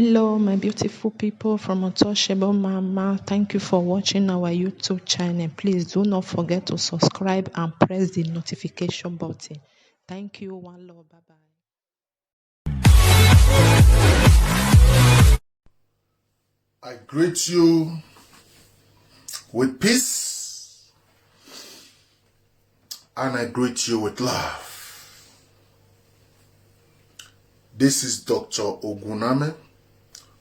Hello, my beautiful people from Untouchable Mama. Thank you for watching our YouTube channel. Please do not forget to subscribe and press the notification button. Thank you. One love. Bye bye. I greet you with peace and I greet you with love. This is Dr. OGUNAME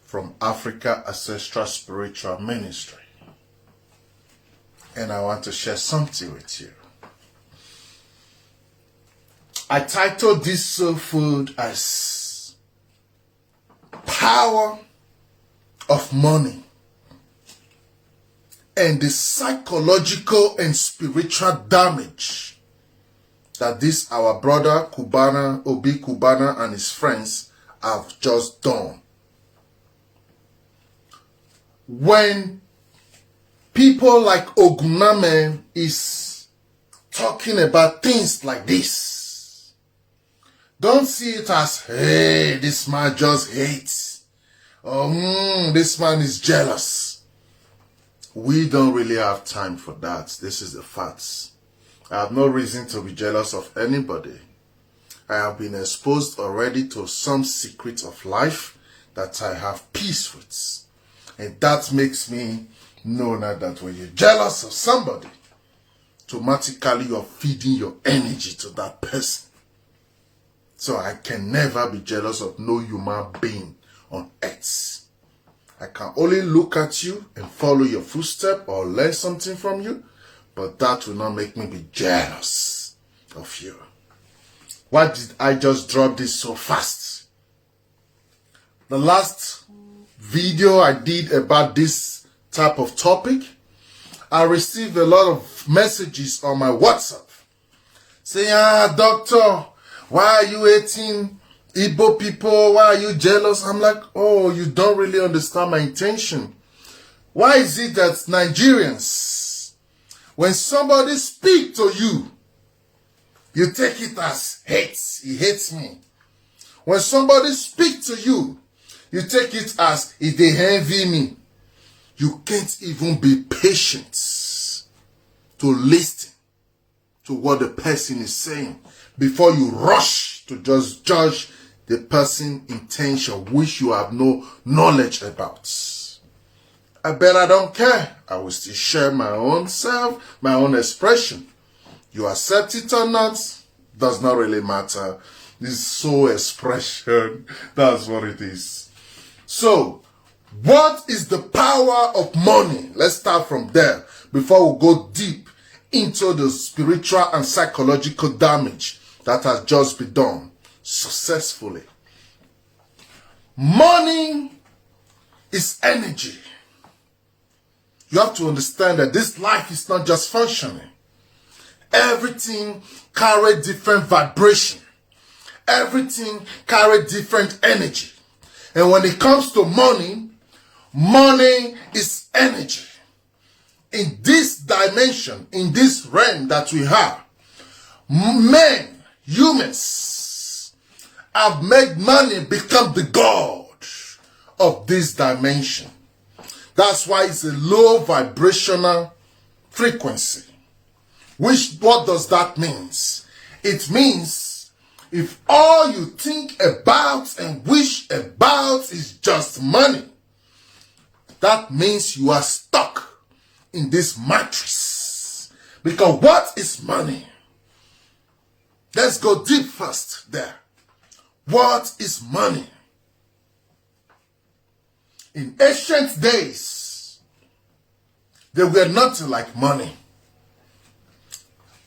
from Africa Ancestral Spiritual Ministry, and I want to share something with you. I titled this soul food as Power of Money and the psychological and spiritual damage that this our brother Cubana, Cubana and his friends have just done. When people like OGUNAME is talking about things like this, don't see it as, hey, this man just hates. This man is jealous. We don't really have time for that. This is the facts. I have no reason to be jealous of anybody. I have been exposed already to some secrets of life that I have peace with. And that makes me know now that when you're jealous of somebody, automatically you're feeding your energy to that person. So I can never be jealous of no human being on earth. I can only look at you and follow your footsteps or learn something from you, but that will not make me be jealous of you. Why did I just drop this so fast? The last video I did about this type of topic, I received a lot of messages on my WhatsApp saying, doctor, why are you hating Igbo people? Why are you jealous? I'm like, oh, you don't really understand my intention. Why is it that Nigerians, when somebody speaks to you, you take it as hate? He hates me. When somebody speaks to you, you take it as if they envy me. You can't even be patient to listen to what the person is saying before you rush to just judge the person's intention, which you have no knowledge about. I bet I don't care. I will still share my own self, my own expression. You accept it or not, does not really matter. This is soul expression. That's what it is. So, what is the power of money? Let's start from there before we go deep into the spiritual and psychological damage that has just been done successfully. Money is energy. You have to understand that this life is not just functioning. Everything carries different vibration. Everything carries different energy. And when it comes to money, money is energy. In this dimension, in this realm that we have, men, humans, have made money become the god of this dimension. That's why it's a low vibrational frequency. What does that mean? It means if all you think about and wish about is just money, that means you are stuck in this matrix. Because what is money? Let's go deep first there. What is money? In ancient days, there were nothing like money.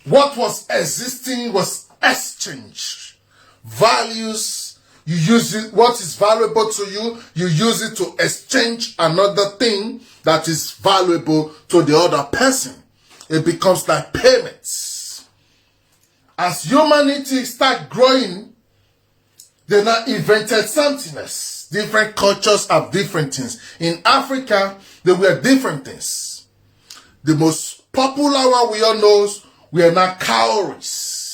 What was existing was exchange. Values, you use it, what is valuable to you, you use it to exchange another thing that is valuable to the other person. It becomes like payments. As humanity start growing, they now invented something else. Different cultures have different things. In Africa, there were different things. The most popular one we all know, we are now cowries.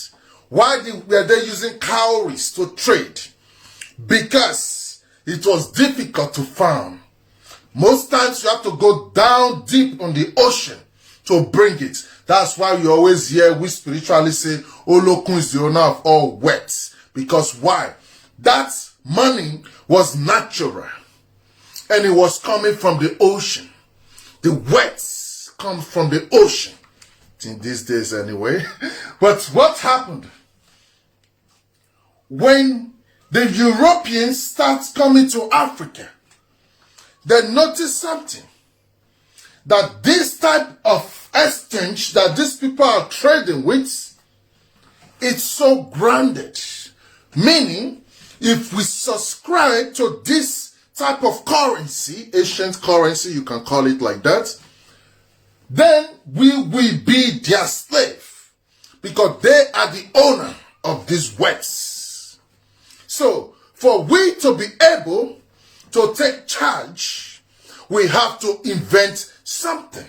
Why were they using cowries to trade? Because it was difficult to farm. Most times you have to go down deep on the ocean to bring it. That's why you always hear we spiritually say, Olokun is the owner of all wealth. Because why? That money was natural. And it was coming from the ocean. The wealth comes from the ocean. In these days anyway. But what happened? When the Europeans start coming to Africa, they notice something. That this type of exchange that these people are trading with, it's so grounded. Meaning, if we subscribe to this type of currency, ancient currency, you can call it like that, then we will be their slave. Because they are the owner of these wealth. So, for we to be able to take charge, we have to invent something.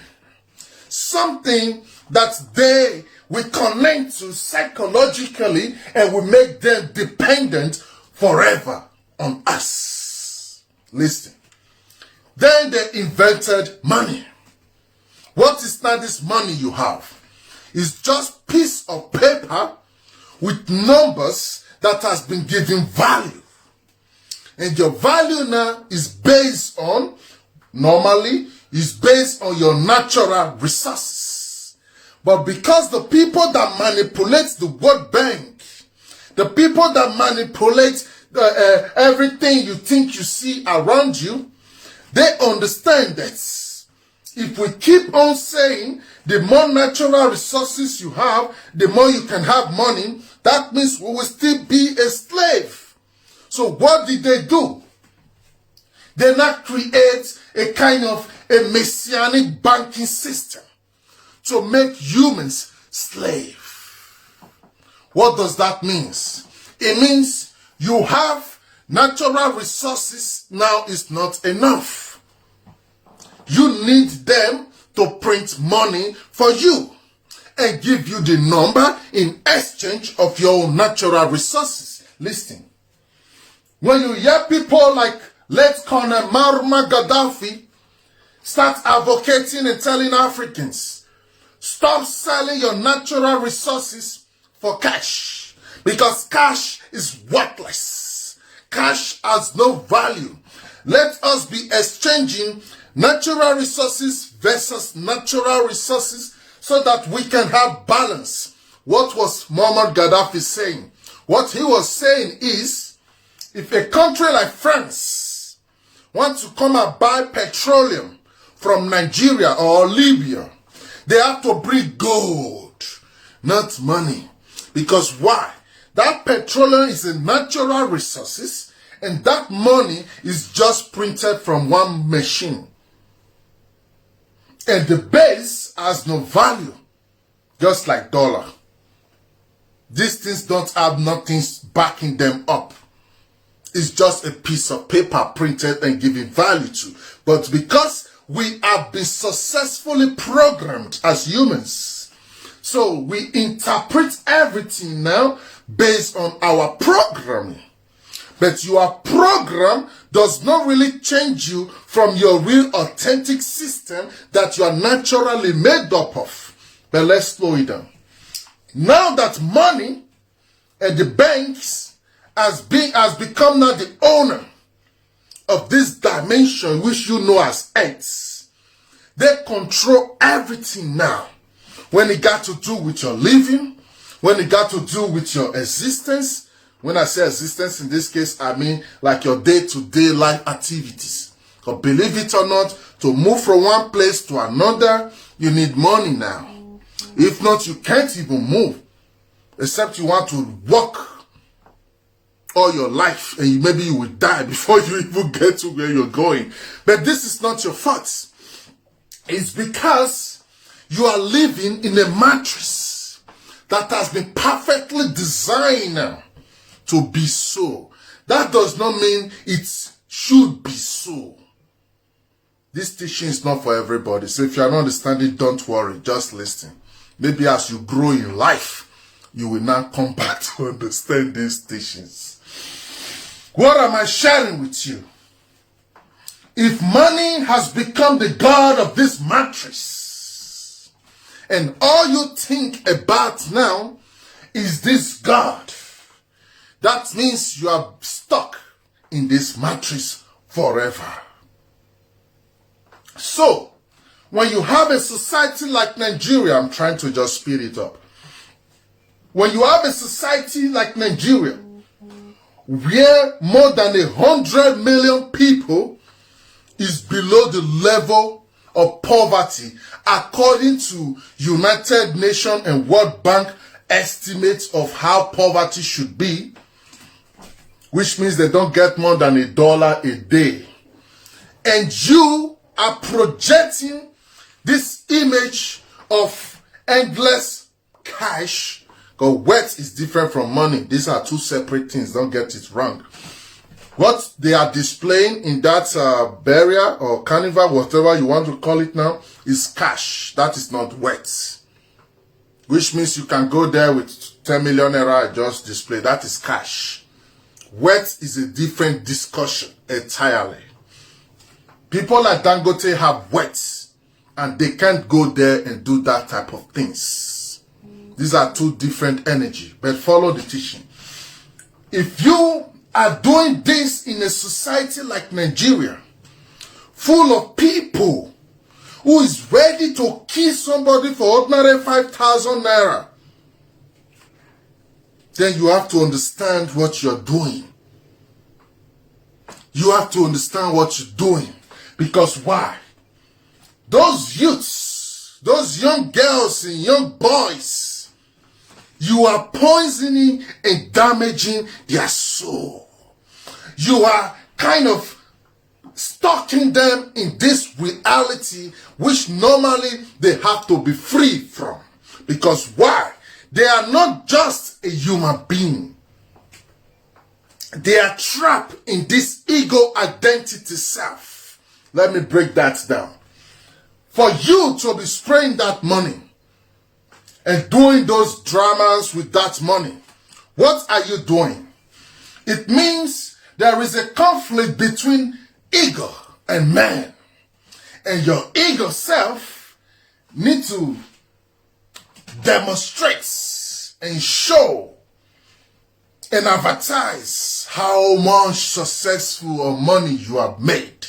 Something that they will connect to psychologically and will make them dependent forever on us. Listen. Then they invented money. What is now this money you have? It's just piece of paper with numbers that has been given value. And your value now is based on, normally, is based on your natural resources. But because the people that manipulate the World Bank, the people that manipulate everything you think you see around you, they understand that if we keep on saying the more natural resources you have, the more you can have money, that means we will still be a slave. So what did they do? They now create a kind of a messianic banking system to make humans slave. What does that mean? It means you have natural resources, now is not enough. You need them to print money for you and give you the number in exchange of your natural resources. Listen. When you hear people like late Colonel Muammar Gaddafi start advocating and telling Africans, stop selling your natural resources for cash, because cash is worthless. Cash has no value. Let us be exchanging natural resources versus natural resources so that we can have balance. What was Muammar Gaddafi saying? What he was saying is, if a country like France wants to come and buy petroleum from Nigeria or Libya, they have to bring gold, not money. Because why? That petroleum is a natural resources, and that money is just printed from one machine. And the base has no value, just like dollar. These things don't have nothing backing them up. It's just a piece of paper printed and given value to. But because we have been successfully programmed as humans, so we interpret everything now based on our programming. But your program does not really change you from your real authentic system that you are naturally made up of. But let's slow it down. Now that money and the banks has become now the owner of this dimension which you know as Earth, they control everything now. When it got to do with your living, when it got to do with your existence. When I say existence in this case, I mean like your day-to-day life activities. But believe it or not, to move from one place to another, you need money now. If not, you can't even move. Except you want to walk all your life and maybe you will die before you even get to where you're going. But this is not your fault. It's because you are living in a mattress that has been perfectly designed to be so. That does not mean it should be so. This teaching is not for everybody. So if you are not understanding, don't worry. Just listen. Maybe as you grow in life, you will now come back to understand these teachings. What am I sharing with you? If money has become the god of this mattress, and all you think about now is this god, that means you are stuck in this mattress forever. So, when you have a society like Nigeria, I'm trying to just speed it up. When you have a society like Nigeria, where more than 100 million people is below the level of poverty, according to United Nations and World Bank estimates of how poverty should be, which means they don't get more than $1 a day. And you are projecting this image of endless cash, because wealth is different from money. These are two separate things. Don't get it wrong. What they are displaying in that barrier or carnival, whatever you want to call it now, is cash. That is not wealth. Which means you can go there with 10 million naira and just display. That is cash. Wealth is a different discussion entirely. People like Dangote have wealth, and they can't go there and do that type of things. These are two different energy, but follow the teaching. If you are doing this in a society like Nigeria, full of people who is ready to kill somebody for ordinary 5,000 naira, then you have to understand what you're doing. You have to understand what you're doing. Because why? Those youths, those young girls and young boys, you are poisoning and damaging their soul. You are kind of stalking them in this reality which normally they have to be free from. Because why? They are not just a human being. They are trapped in this ego identity self. Let me break that down. For you to be spraying that money and doing those dramas with that money, what are you doing? It means there is a conflict between ego and man. And your ego self needs to demonstrate and show and advertise how much successful or money you have made.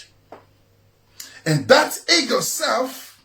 And that ego self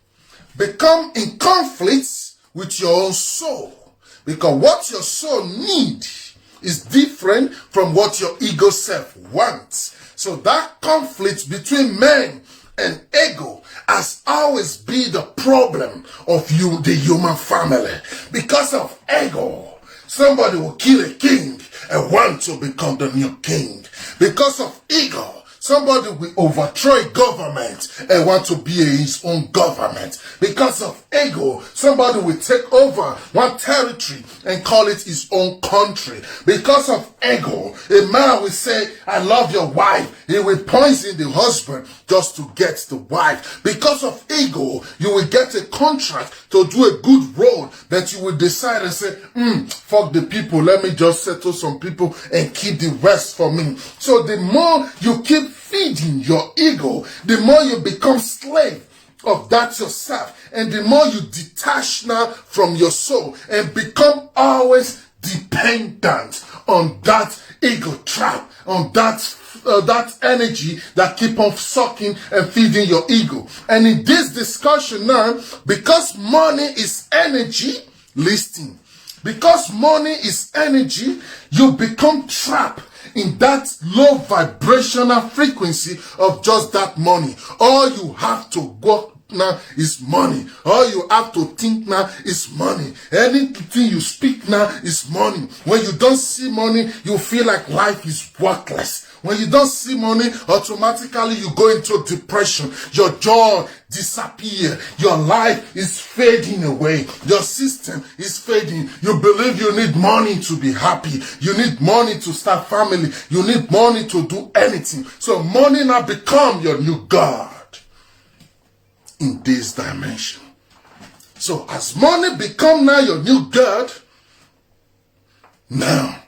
become in conflict with your own soul. Because what your soul needs is different from what your ego self wants. So that conflict between man and ego has always been the problem of you, the human family. Because of ego, somebody will kill a king and want to become the new king. Because of ego, somebody will overthrow a government and want to be his own government. Because of ego, somebody will take over one territory and call it his own country. Because of ego, a man will say, I love your wife. He will poison the husband just to get the wife. Because of ego, you will get a contract to do a good road that you will decide and say, fuck the people. Let me just settle some people and keep the rest for me. So the more you keep feeding your ego, the more you become slave of that yourself, and the more you detach now from your soul and become always dependent on that ego trap, on that energy that keep on sucking and feeding your ego. And in this discussion now, because money is energy, listen, because money is energy, you become trapped in that low vibrational frequency of just that money. All you have to work now is money. All you have to think now is money. Anything you speak now is money. When you don't see money, you feel like life is worthless. When you don't see money, automatically you go into depression. Your joy disappears. Your life is fading away. Your system is fading. You believe you need money to be happy. You need money to start family. You need money to do anything. So money now become your new God in this dimension. So as money become now your new God, now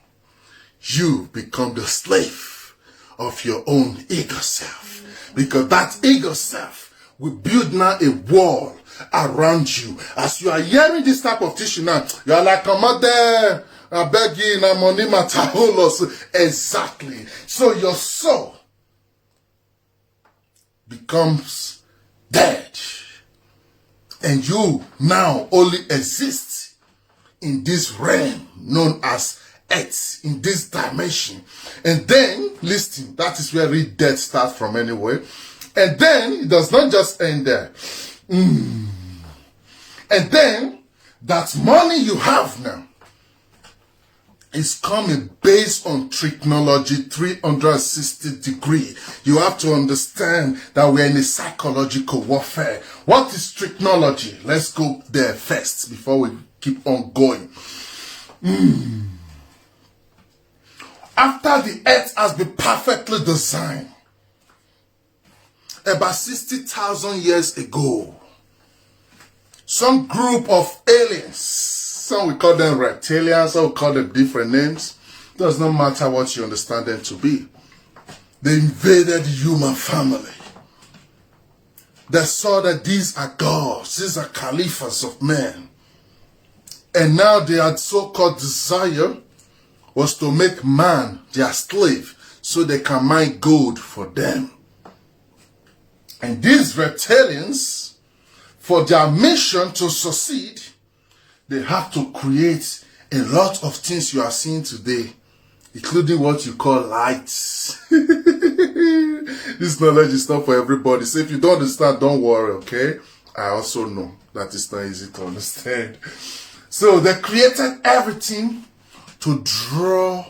you become the slave of your own ego self. Because that ego self will build now a wall around you. As you are hearing this type of teaching now, you are like, come out there, I beg you, na money matter. Exactly. So your soul becomes dead. And you now only exist in this realm known as earth, in this dimension. And then, listen, that is where real death starts from anyway. And then, it does not just end there. And then, that money you have now is coming based on technology 360 degree. You have to understand that we're in a psychological warfare. What is technology? Let's go there first before we keep on going. After the earth has been perfectly designed, about 60,000 years ago, some group of aliens, some we call them reptilians, some we call them different names, does not matter what you understand them to be. They invaded the human family. They saw that these are gods, these are caliphs of men. And now their so-called desire was to make man their slave so they can mine gold for them. And these reptilians, for their mission to succeed, they have to create a lot of things you are seeing today, including what you call lights. This knowledge is not for everybody. So if you don't understand, don't worry, okay? I also know that it's not easy to understand. So they created everything to draw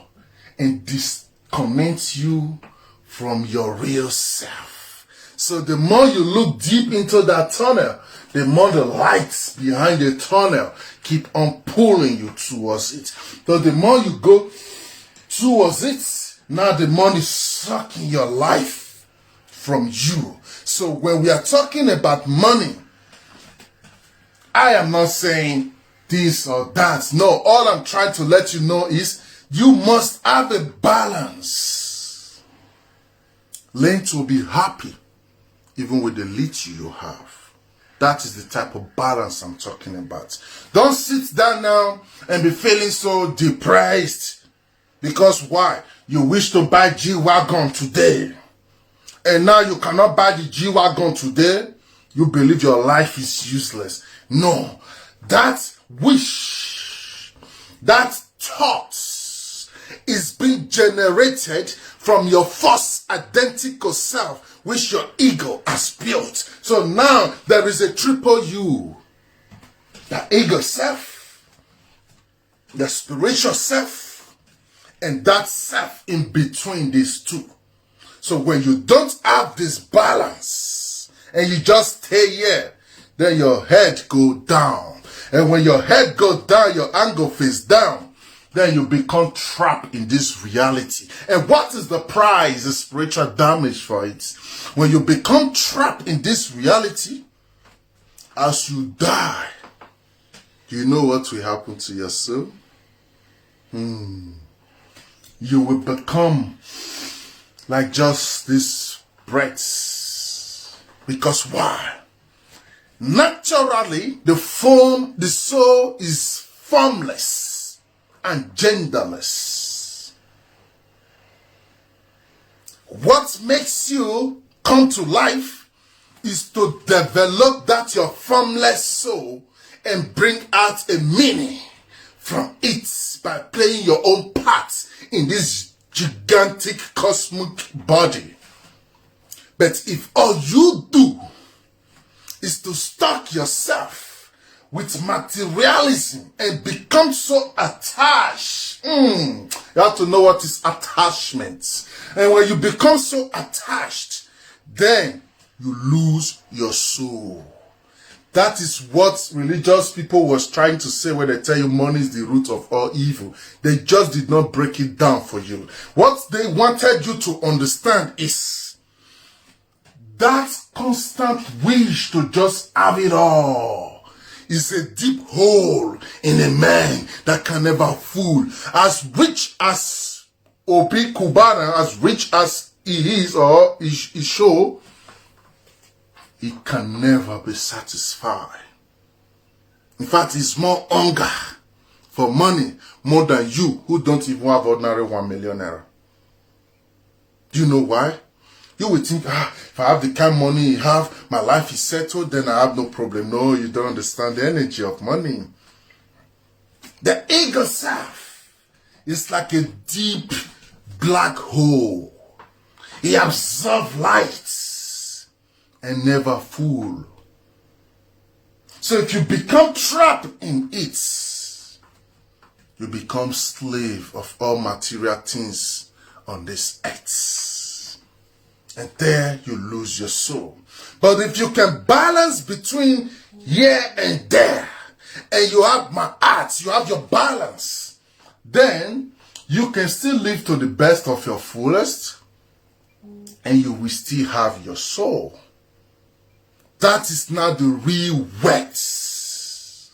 and disconnect you from your real self. So the more you look deep into that tunnel, the more the lights behind the tunnel keep on pulling you towards it. So the more you go towards it, now the more is sucking your life from you. So when we are talking about money, I am not saying this or that. No, all I'm trying to let you know is you must have a balance. Learn to be happy even with the little you have. That is the type of balance I'm talking about. Don't sit down now and be feeling so depressed. Because why? You wish to buy G-Wagon today. And now you cannot buy the G-Wagon today. You believe your life is useless. No. That wish, that thought is being generated from your false identical self, which your ego has built. So now there is a triple you. The ego self, the spiritual self, and that self in between these two. So when you don't have this balance and you just stay here, then your head go down. And when your head goes down, your angle face down, then you become trapped in this reality. And what is the price, the spiritual damage for it? When you become trapped in this reality, as you die, do you know what will happen to your soul? You will become like just this breath. Because why? Naturally, the soul is formless and genderless. What makes you come to life is to develop that your formless soul and bring out a meaning from it by playing your own part in this gigantic cosmic body. But if all you do is to stuck yourself with materialism and become so attached. You have to know what is attachment. And when you become so attached, then you lose your soul. That is what religious people was trying to say when they tell you money is the root of all evil. They just did not break it down for you. What they wanted you to understand is that constant wish to just have it all is a deep hole in a man that can never fool. As rich as Cubana, as rich as he is or he show, he can never be satisfied. In fact, it's more hunger for money more than you who don't even have ordinary 1 million naira. Do you know why? You would think, if I have the kind of money you have, my life is settled, then I have no problem. No, you don't understand the energy of money. The ego self is like a deep black hole. It absorbs light and never full. So if you become trapped in it, you become slave of all material things on this earth. And there you lose your soul. But if you can balance between here and there, and you have my heart, you have your balance, then you can still live to the best of your fullest, and you will still have your soul. That is not the real wealth.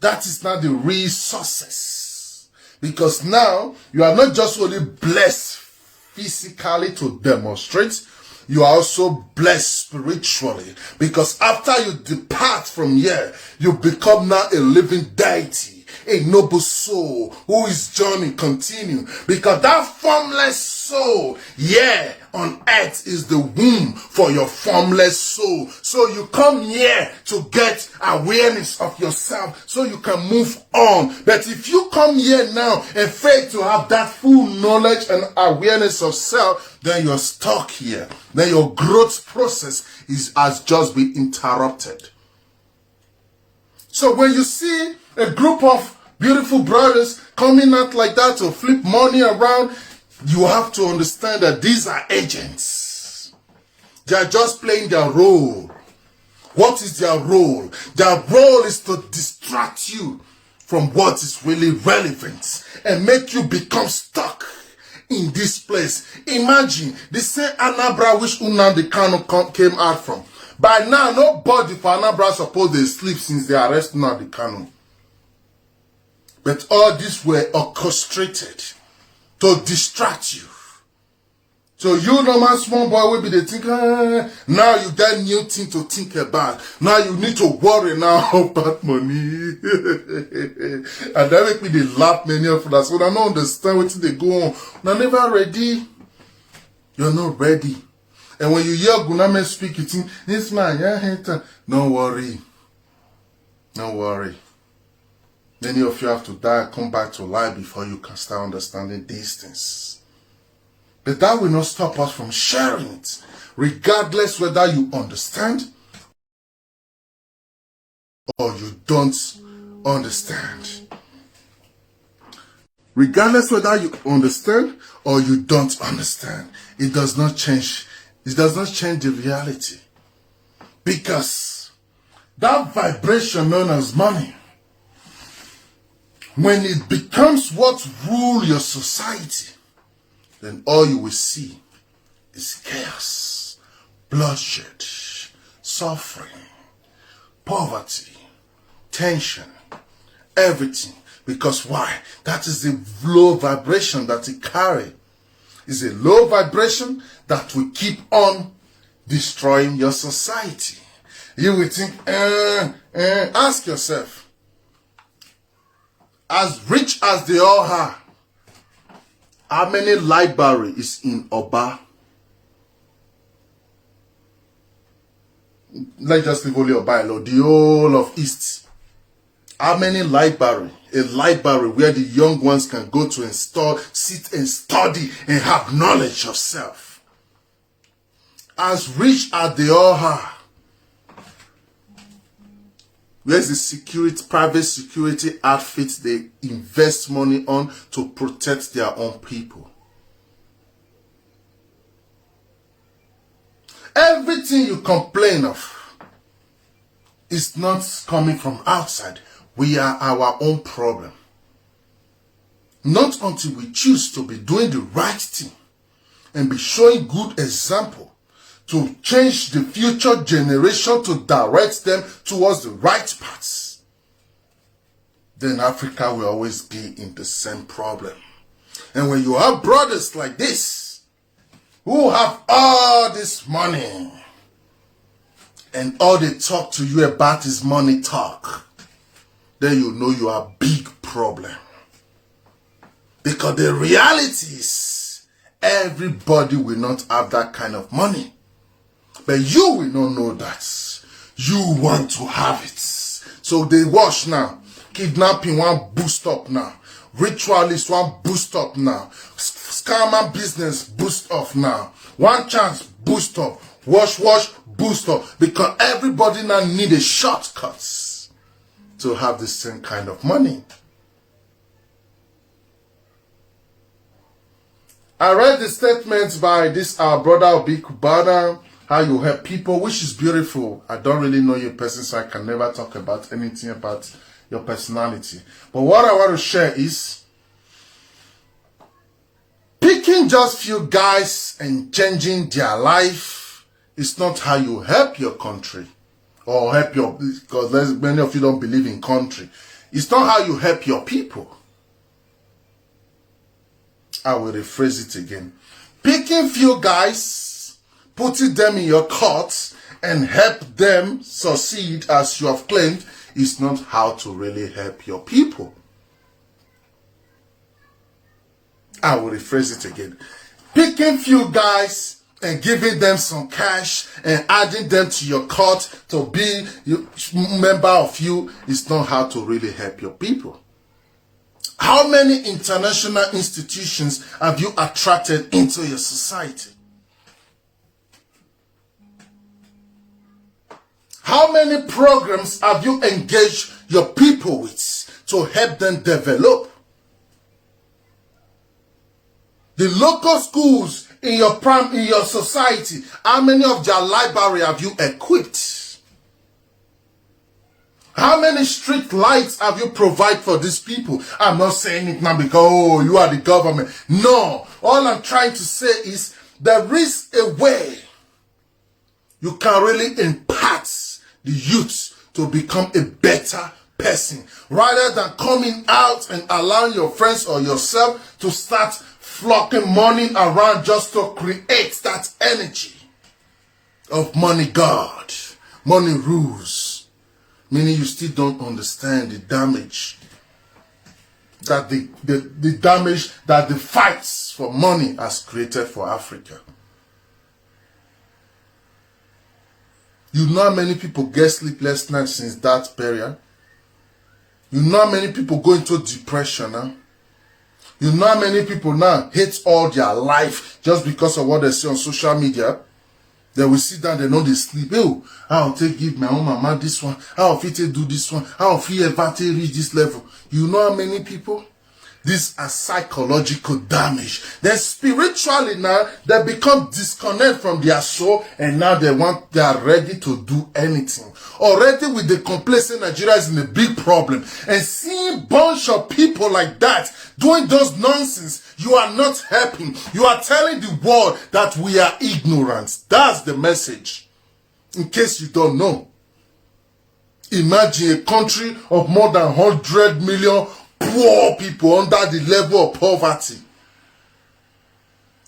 That is not the real success. Because now, you are not just only blessed physically to demonstrate, you are also blessed spiritually. Because after you depart from here, you become now a living deity, a noble soul who is journey continue. Because that formless soul, on earth is the womb for your formless soul. So you come here to get awareness of yourself so you can move on. But if you come here now and fail to have that full knowledge and awareness of self, then you're stuck here. Then your growth process has just been interrupted. So when you see a group of beautiful brothers coming out like that to flip money around, you have to understand that these are agents. They are just playing their role. What is their role? Their role is to distract you from what is really relevant and make you become stuck in this place. Imagine the same Anambra which Nnamdi Kanu came out from. By now, nobody for Anambra supposed they sleep since they arrested Nnamdi Kanu. But all this were orchestrated to distract you. So you normal small boy will be the thinker, now you got new thing to think about. Now you need to worry now about money. And that make me they laugh many of us. When I don't understand what they go on. Now never ready. You're not ready. And when you hear OGUNAME speak, you think, this man, hater. Don't worry. Don't worry. Many of you have to die, come back to life before you can start understanding these things. But that will not stop us from sharing it, regardless whether you understand or you don't understand. Regardless whether you understand or you don't understand, it does not change. It does not change the reality. Because that vibration known as money, when it becomes what rules your society, then all you will see is chaos, bloodshed, suffering, poverty, tension, everything. Because why? That is the low vibration that it carries. It's a low vibration that will keep on destroying your society. You will think, ask yourself, as rich as they all are, how many library is in Oba? Let's just leave only Oba alone, the whole of East. How many library? A library where the young ones can go to install, sit and study and have knowledge of self. As rich as they all are, where's the security, private security outfits they invest money on to protect their own people? Everything you complain of is not coming from outside. We are our own problem. Not until we choose to be doing the right thing and be showing good example to change the future generation, to direct them towards the right paths, then Africa will always be in the same problem. And when you have brothers like this, who have all this money, and all they talk to you about is money talk, then you know you are a big problem. Because the reality is, everybody will not have that kind of money. But you will not know that. You want to have it. So they watch now. Kidnapping one boost up now. Ritualist one boost up now. Scammer business boost up now. One chance boost up. Wash boost up. Because everybody now need a shortcut to have the same kind of money. I read the statements by this our brother Cubana, how you help people, which is beautiful. I don't really know your person, so I can never talk about anything about your personality. But what I want to share is picking just few guys and changing their life is not how you help your country or help your, because many of you don't believe in country. It's not how you help your people. I will rephrase it again. Picking few guys, putting them in your court, and help them succeed as you have claimed is not how to really help your people. I will rephrase it again. Picking few guys and giving them some cash and adding them to your court to be a member of you is not how to really help your people. How many international institutions have you attracted into your society? How many programs have you engaged your people with to help them develop? The local schools in your society, how many of their library have you equipped? How many street lights have you provided for these people? I'm not saying it now because, oh, you are the government. No. All I'm trying to say is there is a way you can really impart the youth to become a better person, rather than coming out and allowing your friends or yourself to start flocking money around just to create that energy of money God, money rules. Meaning you still don't understand the damage that the damage that the fights for money has created for Africa. You know how many people get sleepless nights since that period? You know how many people go into depression now? You know how many people now hate all their life just because of what they see on social media? They will sit down, they know they sleep. Oh, I'll take give my own mama this one. I'll fit do this one. I'll fit ever reach this level. You know how many people? These are psychological damage. Then spiritually now, they become disconnected from their soul, and now they are ready to do anything. Already with the complacent, Nigeria is in a big problem. And seeing bunch of people like that doing those nonsense, you are not helping. You are telling the world that we are ignorant. That's the message. In case you don't know. Imagine a country of more than 100 million poor people under the level of poverty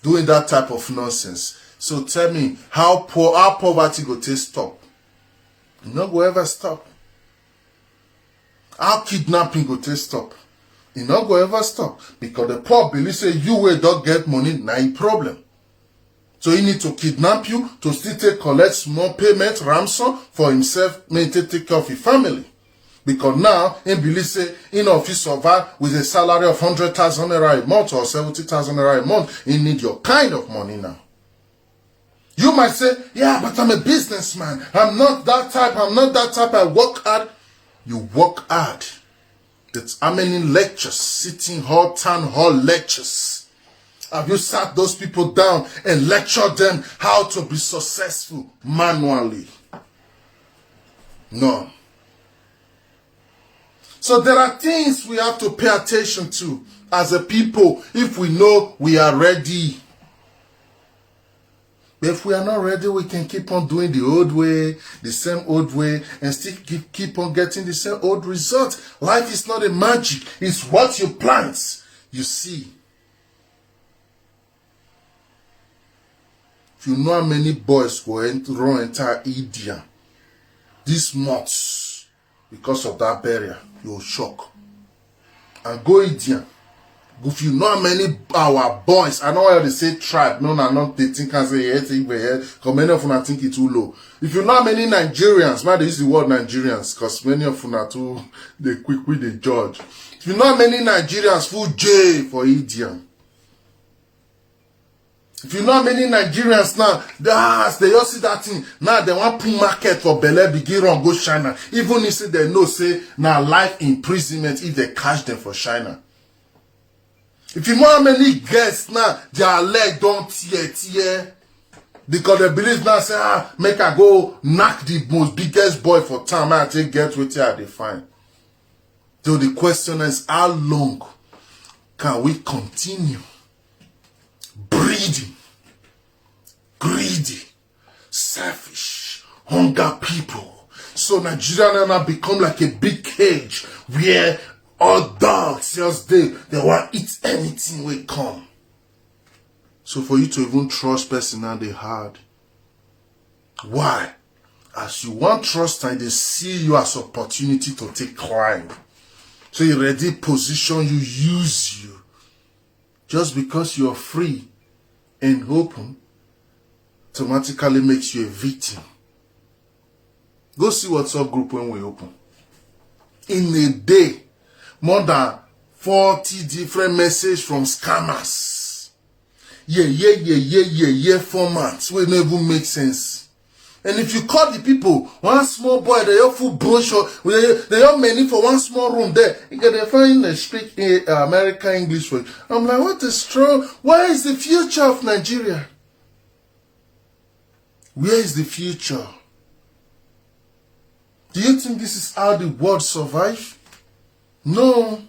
doing that type of nonsense. So tell me, how poverty go to stop? You not go ever stop. How kidnapping go to stop? You not go ever stop. Because the poor believe say you will don't get money, na a problem. So he need to kidnap you to still collect small payment, ransom for himself, maintain take care of his family. Because now, he believes say, in office survive with a salary of 100,000 naira a month or 70,000 naira a month, he need your kind of money now. You might say, yeah, but I'm a businessman. I'm not that type. I work hard. You work hard. That's how many lectures, sitting hall, town hall lectures. Have you sat those people down and lectured them how to be successful manually? No. So there are things we have to pay attention to as a people if we know we are ready. But if we are not ready, we can keep on doing the old way, the same old way, and still keep on getting the same old result. Life is not a magic. It's what you plant, you see. If you know how many boys go run entire India this month because of that barrier, you'll shock. And go India. If you know how many our boys, I know why they say tribe, no, not they think I say because many of them think it's too low. If you know how many Nigerians, man, they use the word Nigerians, because many of them are too they quick with the judge. If you know how many Nigerians full J for Indian. If you know how many Nigerians now, they all see that thing. Now they want to market for Bele, begin run, go China. Even if they know, say, now life imprisonment if they catch them for China. If you know how many guests now, their leg don't tear. Because they believe now, say, make I go knock the most biggest boy for town, man, take get with you, they find. So the question is, how long can we continue breeding greedy, selfish, hunger people? So Nigeria now become like a big cage where all dogs just they want eat anything will come. So for you to even trust person now they hard. Why? As you want trust and they see you as opportunity to take crime. So you already position you, use you. Just because you're free and open automatically makes you a victim. Go see WhatsApp group when we open. In a day, more than 40 different messages from scammers. Yeah, formats will never make sense. And if you call the people, one small boy, they all full brochure, they all many for one small room there. You can find they speak American English word. I'm like, what is strong? Where is the future of Nigeria? Where is the future? Do you think this is how the world survive? No.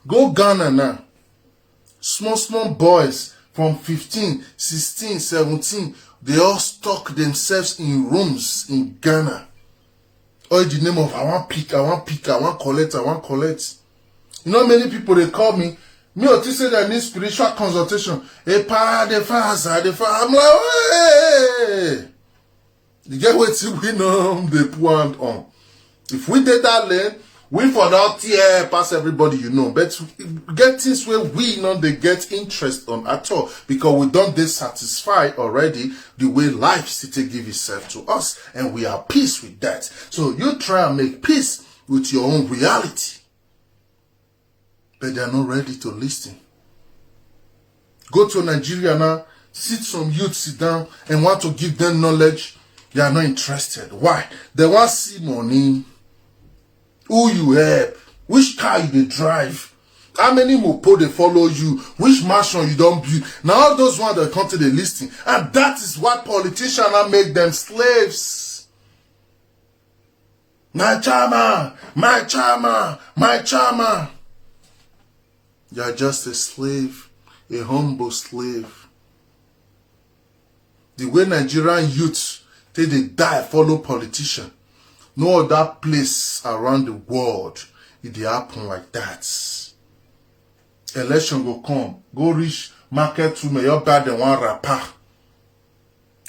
Go Ghana now. Small boys from 15, 16, 17, they all stuck themselves in rooms in Ghana. All the name of I want collect. You know many people they call me. Me or to say that I need spiritual consultation. I'm like, hey! You get what we know they point on. If we did that lane, we for that here pass everybody you know. But get things where we know they get interest on at all. Because we don't dissatisfy already the way life still give itself to us. And we are peace with that. So you try and make peace with your own reality. But they are not ready to listen. Go to Nigeria now, some youth sit down and want to give them knowledge. They are not interested. Why? They want to see money. Who you help? Which car you drive? How many mopo they follow you? Which mansion you don't build? Now all those ones that come to the listing. And that is why politicians now make them slaves. My charmer. You are just a slave, a humble slave. The way Nigerian youths, they die, follow politicians. No other place around the world, it happen like that. Election go come, go reach market to me, you're better than one rapper.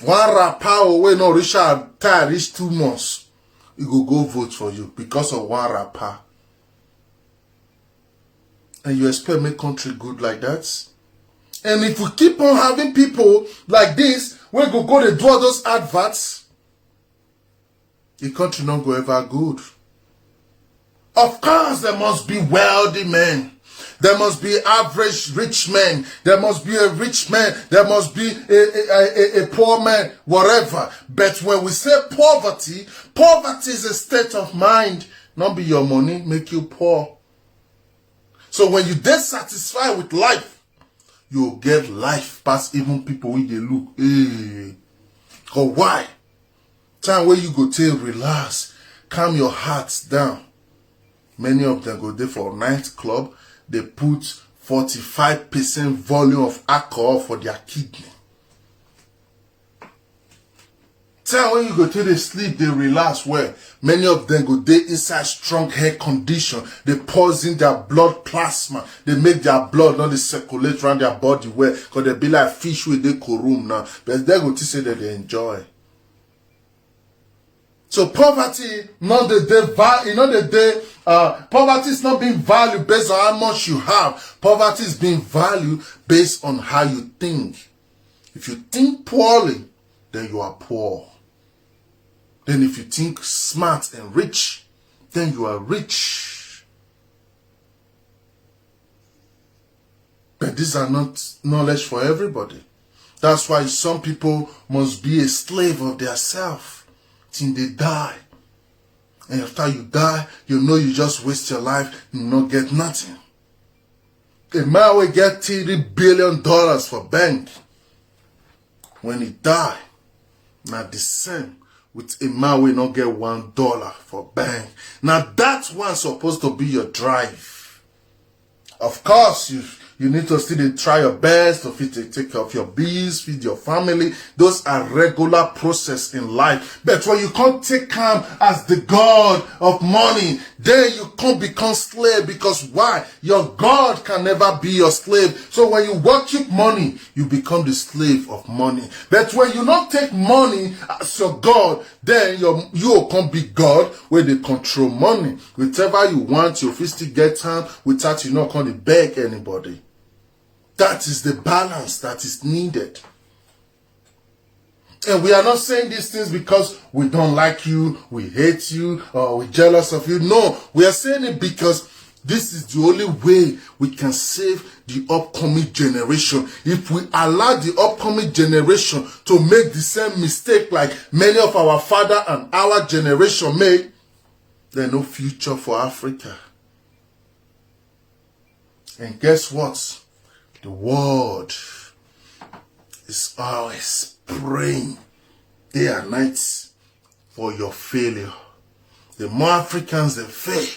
One rapper away, no reach out, reach 2 months. He go vote for you because of one rapper. And you expect make country good like that? And if we keep on having people like this, we go to do all those adverts, the country not go ever good. Of course, there must be wealthy men. There must be average rich men. There must be a rich man. There must be a poor man, whatever. But when we say poverty, poverty is a state of mind. Not be your money make you poor. So when you dissatisfied with life, you'll get life past even people when they look. Hey. Cause why? Time where you go to relax, calm your hearts down. Many of them go there for a nightclub. They put 45% volume of alcohol for their kidney. Tell when you go to the sleep, they relax well. Many of them go dey inside strong hair condition. They poison their blood plasma. They make their blood not circulate around their body well. Because they be like fish with the room now. But they go to say that they enjoy. So poverty, poverty is not being valued based on how much you have. Poverty is being valued based on how you think. If you think poorly, then you are poor. Then if you think smart and rich, then you are rich. But these are not knowledge for everybody. That's why some people must be a slave of their self till they die. And after you die, you know you just waste your life, you not get nothing. A man will get $30 billion for bank. When he die, now the same with a man will not get $1 for bank. Now that one supposed to be your drive. Of course, you need to still try your best to take care of your bills, feed your family. Those are regular process in life. But when you can't take him as the God of money, then you can't become slave. Because why? Your God can never be your slave. So when you worship money, you become the slave of money. But when you not take money as your God, then you can't be God where they control money. Whatever you want, you still get time without you not going to beg anybody. That is the balance that is needed. And we are not saying these things because we don't like you, we hate you, or we're jealous of you. No, we are saying it because this is the only way we can save the upcoming generation. If we allow the upcoming generation to make the same mistake like many of our father and our generation made, there's no future for Africa. And guess what? The world is always praying day and night for your failure. The more Africans they fail,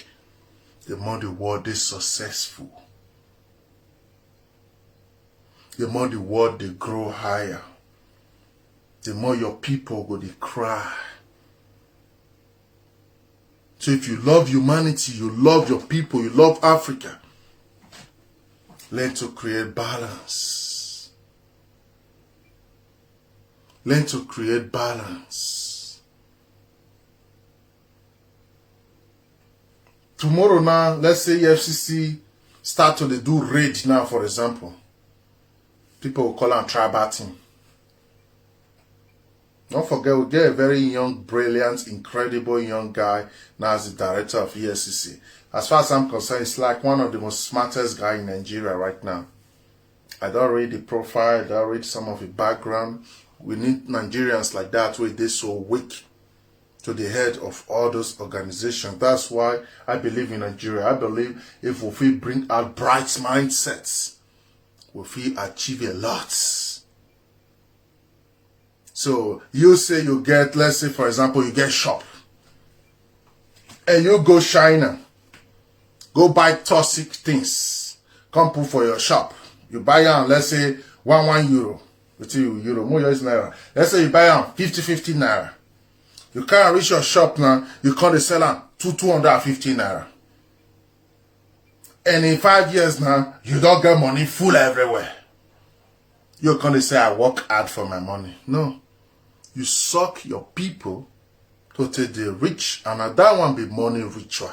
the more the world is successful. The more the world they grow higher. The more your people go they cry. So if you love humanity, you love your people, you love Africa, learn to create balance. Learn to create balance. Tomorrow now, let's say FCC start to do raid now, for example. People will call them tribal team. Don't forget, we get a very young, brilliant, incredible young guy now as the director of EFCC. As far as I'm concerned, it's like one of the most smartest guys in Nigeria right now. I don't read the profile, I don't read some of the background. We need Nigerians like that where they're so weak to the head of all those organizations. That's why I believe in Nigeria. I believe if we bring out bright mindsets, we achieve a lot. So you say you get, let's say for example, you get shop. And you go China. Go buy toxic things. Come put for your shop. You buy on, let's say, one euro. With you, euro, more US naira. Let's say you buy on 50 naira. You can't reach your shop now. You can't sell on 250 naira. And in 5 years now, you don't get money full everywhere. You can't say, I work hard for my money. No. You suck your people to take the rich, and that one be money ritual.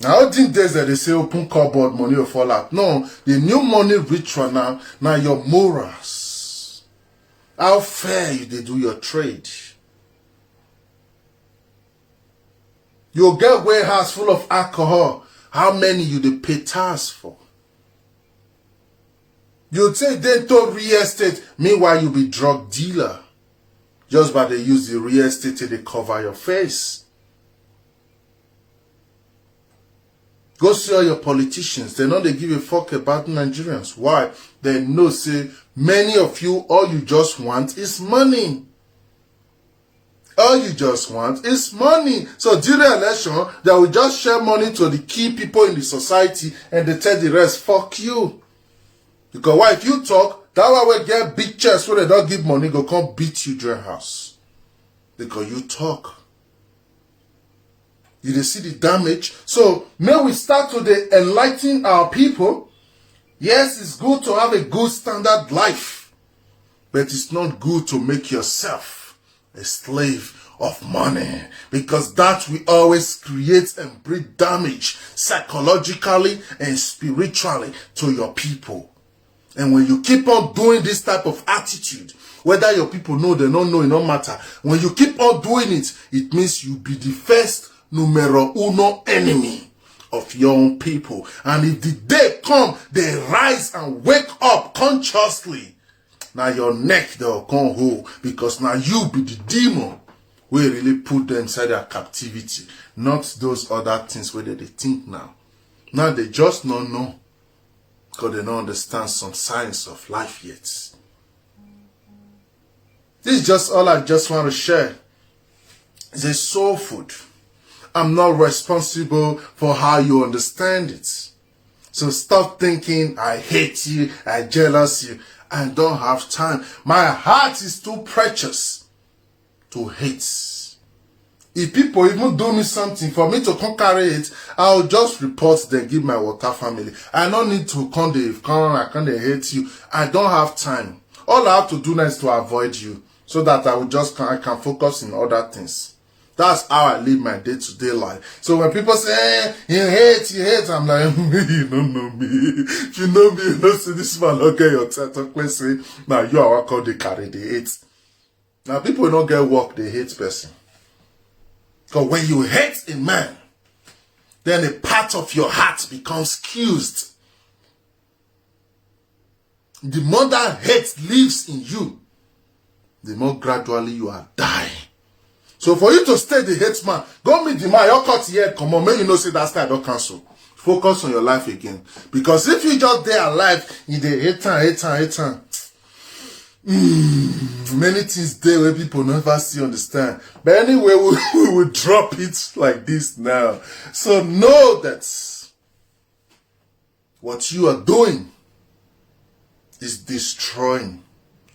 Now, all these days that they say open cupboard, money will fall out. No, the new money ritual now your morals. How fair you they do your trade. You'll get warehouse full of alcohol. How many you they pay tax for? You take they to real estate, meanwhile you be drug dealer. Just by they use the real estate to they cover your face. Go see all your politicians. They know they give a fuck about Nigerians. Why? They know, say, many of you, all you just want is money. All you just want is money. So during the election, they will just share money to the key people in the society and they tell the rest, fuck you. Because why? If you talk, that why we get big chest where they don't give money, go come beat you during house. Because you talk. You dey see the damage. So may we start to enlighten our people. Yes, it's good to have a good standard life, but it's not good to make yourself a slave of money, because that will always create and bring damage psychologically and spiritually to your people. And when you keep on doing this type of attitude, whether your people know, they don't know, it don't matter. When you keep on doing it, it means you be the first numero uno enemy of your own people. And if the day come, they rise and wake up consciously. Now your neck they'll come whole, because now you be the demon we really put them inside their captivity, not those other things where they think now. Now they just don't know, because they don't understand some science of life yet. This is just all I just want to share. It's a soul food. I'm not responsible for how you understand it. So stop thinking I hate you, I jealous you. I don't have time. My heart is too precious to hate. If people even do me something, for me to come carry it, I'll just report them, give my water family. I don't need to I can't hate you. I don't have time. All I have to do now is to avoid you, so that I can focus in other things. That's how I live my day-to-day life. So when people say, you hate, I'm like, you don't know me. If you know me, you know, see this man, okay, your talk, let's say, now you are what they carry, they hate. Now people don't get work, they hate person. Because when you hate a man, then a part of your heart becomes fused. The more that hate lives in you, the more gradually you are dying. So for you to stay the hate man, go meet the man, your cut here, come on, make you know see that style don't cancel. Focus on your life again. Because if you just stay alive, you dey hate time. Many things there where people never see understand. But anyway, we will drop it like this now. So know that what you are doing is destroying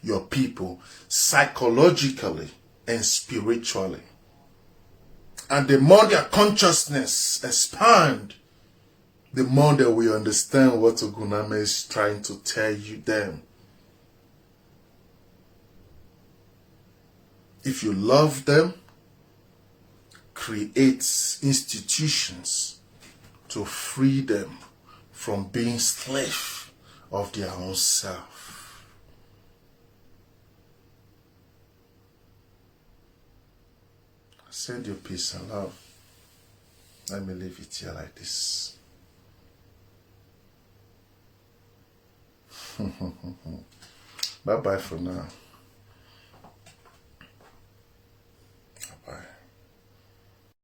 your people psychologically and spiritually. And the more their consciousness expand, the more that we understand what OGUNAME is trying to tell you them. If you love them, create institutions to free them from being slave of their own self. Send you peace and love. Let me leave it here like this. Bye-bye for now.